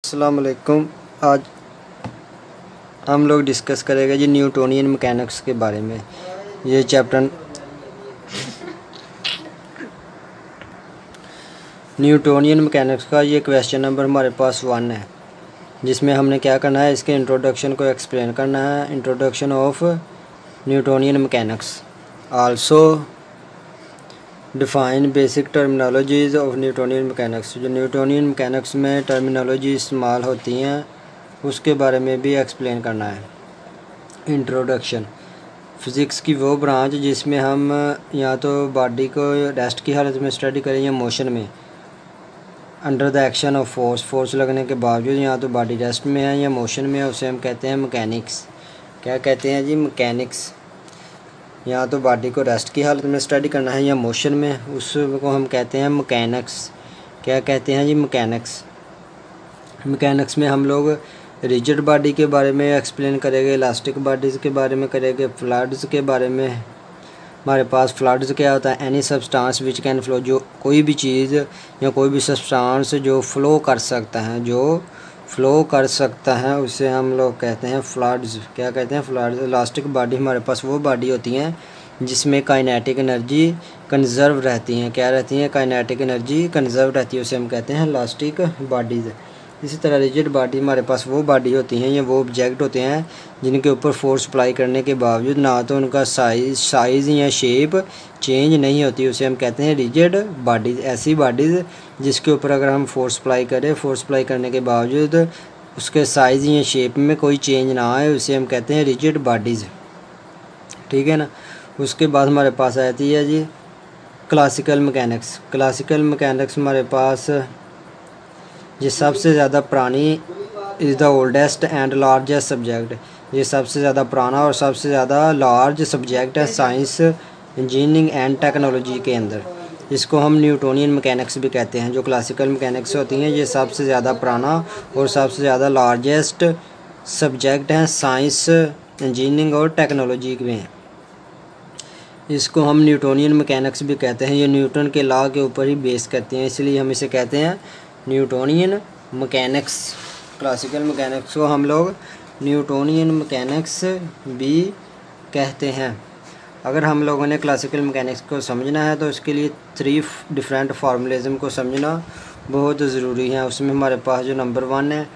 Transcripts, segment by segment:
अस्सलाम वालेकुम। आज हम लोग डिस्कस करेंगे जी न्यूटोनियन मैकेनिक्स के बारे में। ये चैप्टर न्यूटोनियन मैकेनिक्स का ये क्वेश्चन नंबर हमारे पास 1 है, जिसमें हमने क्या करना है, इसके इंट्रोडक्शन को एक्सप्लेन करना है। Introduction of Newtonian mechanics, also define basic terminologies of Newtonian mechanics. जो न्यूटोनियन मैकेनिक्स में टर्मिनोलॉजी इस्तेमाल होती हैं उसके बारे में भी एक्सप्लेन करना है। इंट्रोडक्शन, फ़िज़िक्स की वो ब्रांच जिसमें हम या तो बॉडी को रेस्ट की हालत में स्टडी करें या मोशन में, under the action of force लगने के बावजूद या तो बॉडी रेस्ट में है या मोशन में है, उसे हम कहते हैं मैकेनिक्स। क्या कहते हैं जी? मैकेनिक्स। या तो बॉडी को रेस्ट की हालत में स्टडी करना है या मोशन में, उसको हम कहते हैं मैकेनिक्स। क्या कहते हैं जी? मैकेनिक्स। मैकेनिक्स में हम लोग रिजिड बॉडी के बारे में एक्सप्लेन करेंगे, इलास्टिक बॉडीज़ के बारे में करेंगे, फ्लड्स के बारे में। हमारे पास फ्लड्स क्या होता है? Any substance which can flow, जो कोई भी चीज़ या कोई भी सब्सटेंस जो फ़्लो कर सकता है, उसे हम लोग कहते हैं फ्लड्स। क्या कहते हैं? फ्लड्स। इलास्टिक बॉडी हमारे पास वो बॉडी होती हैं जिसमें काइनेटिक एनर्जी कंजर्व रहती हैं। क्या रहती हैं? काइनेटिक एनर्जी कंजर्व रहती है, उसे हम कहते हैं इलास्टिक बॉडीज़। इसी तरह रिजिड बॉडी हमारे पास वो बॉडी होती हैं या वो ऑब्जेक्ट होते हैं जिनके ऊपर फोर्स अप्लाई करने के बावजूद ना तो उनका साइज़ या शेप चेंज नहीं होती, उसे हम कहते हैं रिजिड बॉडीज़। ऐसी बॉडीज़ जिसके ऊपर अगर हम फोर्स अप्लाई करने के बावजूद उसके साइज़ या शेप में कोई चेंज ना आए, उसे हम कहते हैं रिजिड बॉडीज़। ठीक है ना। उसके बाद हमारे पास आती है जी क्लासिकल मैकेनिक्स। क्लासिकल मैकेनिक्स हमारे पास ये सबसे ज़्यादा पुरानी is the oldest and largest subject. ये सबसे ज़्यादा पुराना और सबसे ज़्यादा लार्ज सब्जेक्ट है साइंस, इंजीनियरिंग एंड टेक्नोलॉजी के अंदर। इसको हम न्यूटोनियन मैकेनिक्स भी कहते हैं। जो क्लासिकल मैकेनिक्स होती हैं ये सबसे ज़्यादा पुराना और सबसे ज़्यादा लार्जेस्ट सब्जेक्ट हैं साइंस, इंजीनियरिंग और टेक्नोलॉजी में। इसको हम न्यूटोनियन मैकेनिक्स भी कहते हैं। ये न्यूटन के लॉ के ऊपर ही बेस करते हैं, इसलिए हम इसे कहते हैं न्यूटोनियन मैकेनिक्स। क्लासिकल मैकेनिक्स को हम लोग न्यूटोनियन मैकेनिक्स भी कहते हैं। अगर हम लोगों ने क्लासिकल मैकेनिक्स को समझना है तो उसके लिए 3 डिफरेंट फार्मूलिज़म को समझना बहुत ज़रूरी है। उसमें हमारे पास जो नंबर 1 है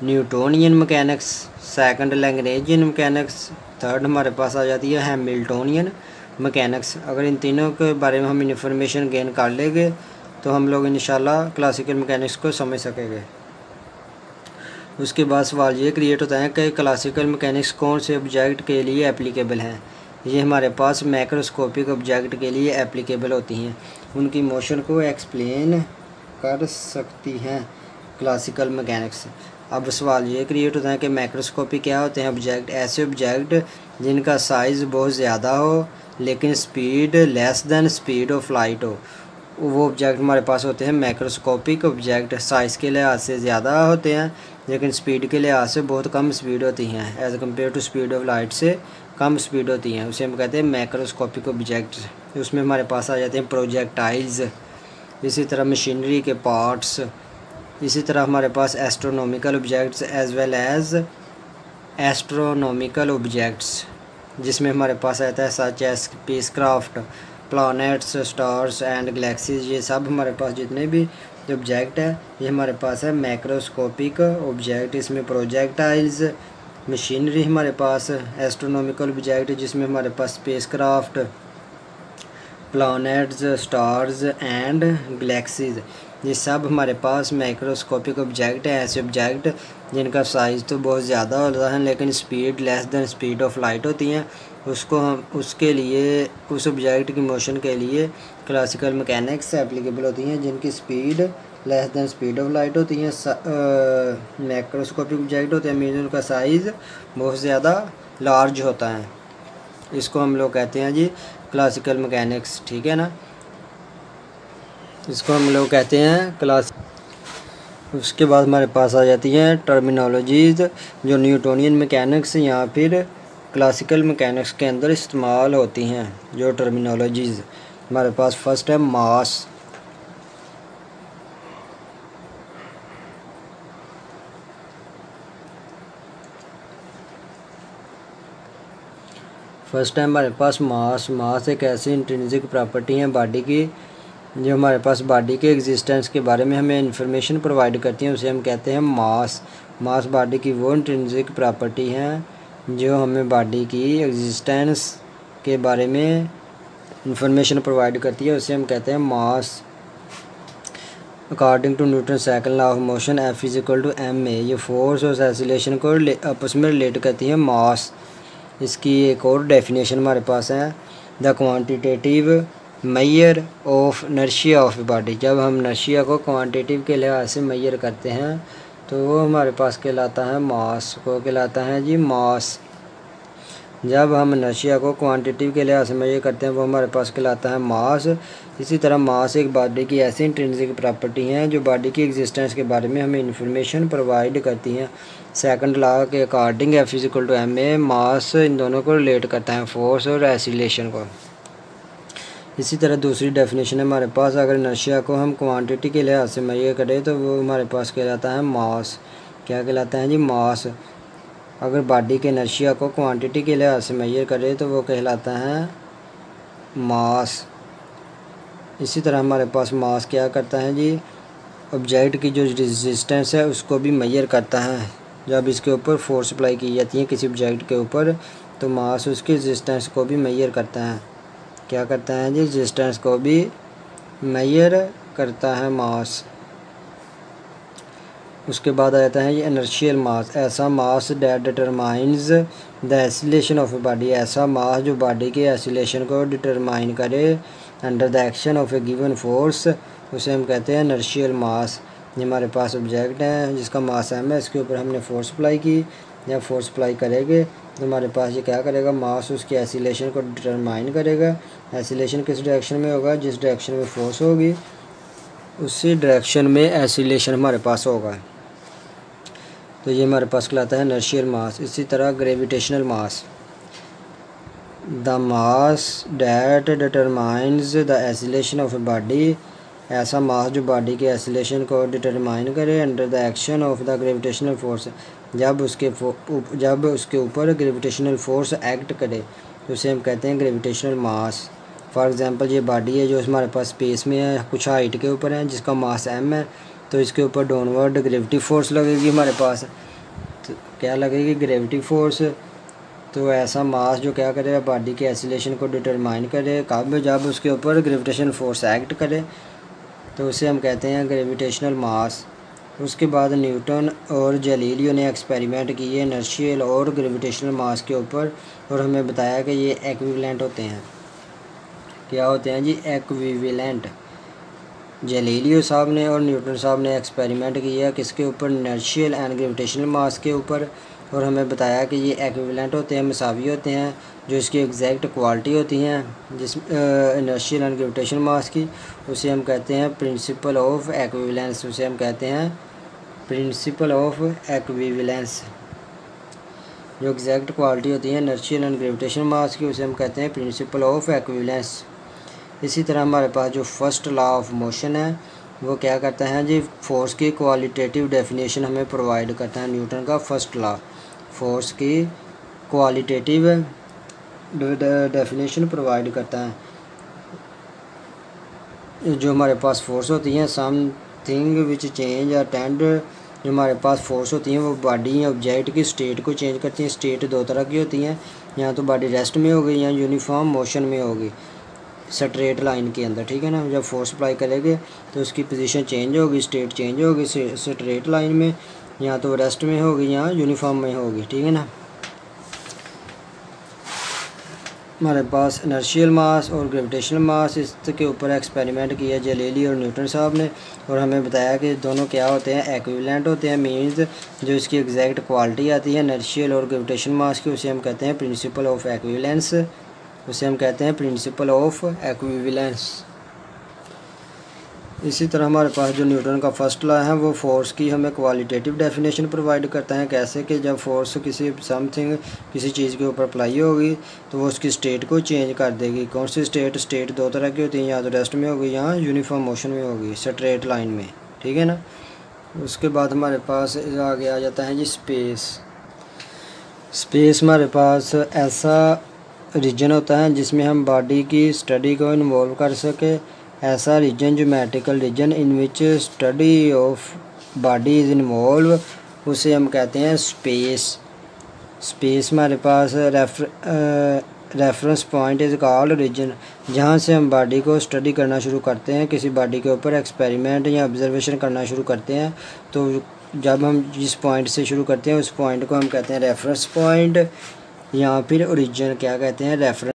Newtonian mechanics, second Lagrangian mechanics, third हमारे पास आ जाती है हैमिल्टोनियन मैकेनिक्स। अगर इन तीनों के बारे में हम इन्फॉर्मेशन गेन कर लेंगे तो हम लोग इंशाल्लाह क्लासिकल मैकेनिक्स को समझ सकेंगे। उसके बाद सवाल ये क्रिएट होता है कि क्लासिकल मैकेनिक्स कौन से ऑब्जेक्ट के लिए एप्लीकेबल हैं। ये हमारे पास मैक्रोस्कोपिक ऑब्जेक्ट के लिए एप्लीकेबल होती हैं, उनकी मोशन को एक्सप्लेन कर सकती हैं क्लासिकल मैकेनिक्स। अब सवाल ये क्रिएट होता है कि मैक्रोस्कोपिक क्या होते हैं? ऑब्जेक्ट, ऐसे ऑब्जेक्ट जिनका साइज़ बहुत ज़्यादा हो लेकिन speed less than speed of light हो, वो ऑब्जेक्ट हमारे पास होते हैं मैक्रोस्कोपिक ऑब्जेक्ट। साइज़ के लिहाज से ज़्यादा होते हैं लेकिन स्पीड के लिहाज से बहुत कम स्पीड होती हैं, as compared to speed of light से कम स्पीड होती हैं, उसे हम कहते हैं मैक्रोस्कोपिक ऑब्जेक्ट। उसमें हमारे पास आ जाते हैं प्रोजेक्टाइल्स, इसी तरह मशीनरी के पार्ट्स, इसी तरह हमारे पास astronomical objects as well as astronomical objects, जिसमें हमारे पास आता है such as spacecraft, planets, stars and galaxies. ये सब हमारे पास जितने भी ऑब्जेक्ट है ये हमारे पास है मैक्रोस्कोपिक ऑब्जेक्ट। इसमें प्रोजेक्टाइल्स, मशीनरी हमारे पास, एस्ट्रोनॉमिकल ऑब्जेक्ट जिसमें हमारे पास spacecraft, planets, stars and galaxies, ये सब हमारे पास माइक्रोस्कोपिक ऑब्जेक्ट है। ऐसे ऑब्जेक्ट जिनका साइज़ तो बहुत ज़्यादा होता है लेकिन speed less than speed of light होती हैं, उसको हम उसके लिए उस ऑब्जेक्ट की मोशन के लिए क्लासिकल मैकेनिक्स एप्लीकेबल होती हैं, जिनकी speed less than speed of light होती हैं। माइक्रोस्कोपिक ऑब्जेक्ट होते हैं मीन उनका साइज़ बहुत ज़्यादा लार्ज होता है, इसको हम लोग कहते हैं जी क्लासिकल मैकेनिक्स। ठीक है ना, इसको हम लोग कहते हैं क्लास। उसके बाद हमारे पास आ जाती हैं टर्मिनोलॉजीज़ जो न्यूटोनियन मैकेनिक्स या फिर क्लासिकल मैकेनिक्स के अंदर इस्तेमाल होती हैं। जो टर्मिनोलॉजीज़ हमारे पास फर्स्ट है मास। फर्स्ट है हमारे पास मास। मास एक ऐसी इंट्रिंसिक प्रॉपर्टी है बॉडी की जो हमारे पास बॉडी के एग्जिस्टेंस के बारे में हमें इंफॉर्मेशन प्रोवाइड करती है, उसे हम कहते हैं मास। मास बॉडी की वो इंट्रिंसिक प्रॉपर्टी है जो हमें बॉडी की एग्जिस्टेंस के बारे में इंफॉर्मेशन प्रोवाइड करती है, उसे हम कहते हैं mass. According to Newton second law of motion F is equal to M A, ये फोर्स और एक्सीलरेशन को आपस में रिलेट करती है मास। इसकी एक और डेफिनेशन हमारे पास है, the quantitative measure of inertia of body. जब हम इनर्शिया को क्वांटिटेटिव के लिहाज से मेजर करते हैं तो वो हमारे पास कहलाता है मास, को कहलाता है जी मास। जब हम इनर्शिया को क्वांटिटेटिव के लिहाज से मेजर करते हैं वो हमारे पास कहलाता है मास। इसी तरह मास एक बॉडी की ऐसी इंट्रिंसिक प्रॉपर्टी है जो बॉडी की एग्जिस्टेंस के बारे में हमें इंफॉर्मेशन प्रोवाइड करती हैं। सेकंड लॉ के according F is equal to M A, mass इन दोनों को रिलेट करता है, फोर्स और एक्सीलरेशन को। इसी तरह दूसरी डेफिनेशन है हमारे पास, अगर इनर्शिया को हम क्वांटिटी के लिहाज से मेजर करें तो वो हमारे पास कहलाता है मास। क्या कहलाता है जी? मास। अगर बॉडी के इनर्शिया को क्वांटिटी के लिहाज से मेजर करें तो वो कहलाता है मास। इसी तरह हमारे पास मास क्या करता है जी? ऑब्जेक्ट की जो रेजिस्टेंस है उसको भी मेजर करता है। जब इसके ऊपर फोर्स अप्लाई की जाती है किसी ऑब्जेक्ट के ऊपर तो मास उसकी रेजिस्टेंस को भी मेजर करता है। क्या करता है जी? रेजिस्टेंस को भी मेजर करता है मास। उसके बाद आ जाता है ये इनर्शियल मास, ऐसा mass that determines the acceleration of a body. ऐसा मास जो बॉडी के एक्सीलरेशन को डिटरमाइन करे under the action of A given force, उसे हम कहते हैं इनर्शियल मास। ये हमारे पास ऑब्जेक्ट है जिसका मास एम है, इसके ऊपर हमने फोर्स अप्लाई की या फोर्स अप्लाई करेंगे तो हमारे पास ये क्या करेगा? मास उसकी एक्सीलरेशन को डिटरमाइन करेगा। एक्सीलरेशन किस डायरेक्शन में होगा? जिस डायरेक्शन में फोर्स होगी उसी डायरेक्शन में एक्सीलरेशन हमारे पास होगा। तो ये हमारे पास कहलाता है इनर्शियल मास। इसी तरह gravitational mass, the mass that determines the acceleration of a body. ऐसा मास जो बॉडी के एक्सीलरेशन को डिटरमाइन करे under the action of the gravitational force. जब उसके ऊपर ग्रेविटेशनल फोर्स एक्ट करे तो उसे हम कहते हैं ग्रेविटेशनल मास। फॉर एग्जांपल ये बॉडी है जो हमारे पास स्पेस में है, कुछ हाइट के ऊपर है, जिसका मास एम है, तो इसके ऊपर डाउनवर्ड ग्रेविटी फोर्स लगेगी हमारे पास। तो क्या लगेगी? Gravity force. तो ऐसा मास जो क्या करेगा? बॉडी के एक्सीलरेशन को डिटरमाइन करे कब? जब उसके ऊपर ग्रेविटेशनल फोर्स एक्ट करे तो उसे हम कहते हैं ग्रेविटेशनल मास। उसके बाद न्यूटन और गैलीलियो ने एक्सपेरिमेंट किए इनर्शियल और ग्रेविटेशनल मास के ऊपर और हमें बताया कि ये इक्विवेलेंट होते हैं। क्या होते हैं जी? इक्विवेलेंट। गैलीलियो साहब ने और न्यूटन साहब ने एक्सपेरिमेंट किया किसके ऊपर? इनर्शियल एंड ग्रेविटेशनल मास के ऊपर, और हमें बताया कि ये इक्विवेलेंट होते हैं, मसावी होते हैं, जो इसकी एग्जैक्ट क्वालिटी होती हैं जिस इनर्शियल एंड ग्रेविटेशनल मास की, उसे हम कहते हैं प्रिंसिपल ऑफ इक्विवेलेंस। उसे हम कहते हैं प्रिंसिपल ऑफ इक्विवेलेंस। जो एग्जैक्ट क्वालिटी होती है इनर्शियल एंड ग्रेविटेशनल मास की उसे हम कहते हैं प्रिंसिपल ऑफ इक्विवेलेंस। इसी तरह हमारे पास जो फर्स्ट लॉ ऑफ मोशन है वो क्या करता है जी? फोर्स की क्वालिटेटिव डेफिनेशन हमें प्रोवाइड करता है। न्यूटन का फर्स्ट लॉ फोर्स की क्वालिटेटिव डेफिनेशन प्रोवाइड करता है। जो हमारे पास फोर्स होती हैं समथिंग विच चेंज या टेंड, जो हमारे पास फोर्स होती हैं वो बॉडी या ऑब्जेक्ट की स्टेट को चेंज करती हैं। स्टेट दो तरह की होती हैं, या तो बॉडी रेस्ट में होगी या यूनिफॉर्म मोशन में होगी स्ट्रेट लाइन के अंदर, ठीक है ना। जब फोर्स अप्लाई करेंगे तो उसकी पोजीशन चेंज होगी, स्टेट चेंज होगी स्ट्रेट लाइन में, या तो रेस्ट में होगी या यूनिफॉर्म में होगी, ठीक है ना। हमारे पास इनर्शियल मास और ग्रेविटेशनल मास, इसके ऊपर एक्सपेरिमेंट किया गैलीलियो और न्यूटन साहब ने, और हमें बताया कि दोनों क्या होते हैं? इक्विवेलेंट होते हैं। मीन्स जो इसकी एग्जैक्ट क्वालिटी आती है इनर्शियल और ग्रेविटेशनल मास की उसे हम कहते हैं प्रिंसिपल ऑफ इक्विवेलेंस। उसे हम कहते हैं प्रिंसिपल ऑफ इक्विवेलेंस। इसी तरह हमारे पास जो न्यूटन का फर्स्ट लॉ है वो फोर्स की हमें क्वालिटेटिव डेफिनेशन प्रोवाइड करता है। कैसे कि जब फोर्स किसी चीज़ के ऊपर अप्लाई होगी तो वो उसकी स्टेट को चेंज कर देगी। कौन सी स्टेट? स्टेट दो तरह की होती हैं, या तो रेस्ट में होगी या यूनिफॉर्म मोशन में होगी स्ट्रेट लाइन में, ठीक है ना। उसके बाद हमारे पास आगे आ जाता है जी स्पेस। स्पेस हमारे पास ऐसा रीजन होता है जिसमें हम बॉडी की स्टडी को इन्वॉल्व कर सके। ऐसा region geometrical region in which study of body is involve, उसे हम कहते हैं स्पेस। स्पेस हमारे पास reference point is called region, जहाँ से हम बॉडी को स्टडी करना शुरू करते हैं, किसी बॉडी के ऊपर एक्सपेरिमेंट या ऑब्जर्वेशन करना शुरू करते हैं। तो जब हम जिस पॉइंट से शुरू करते हैं उस पॉइंट को हम कहते हैं रेफरेंस पॉइंट, या फिर ओरिजिन क्या कहते हैं, रेफरेंस।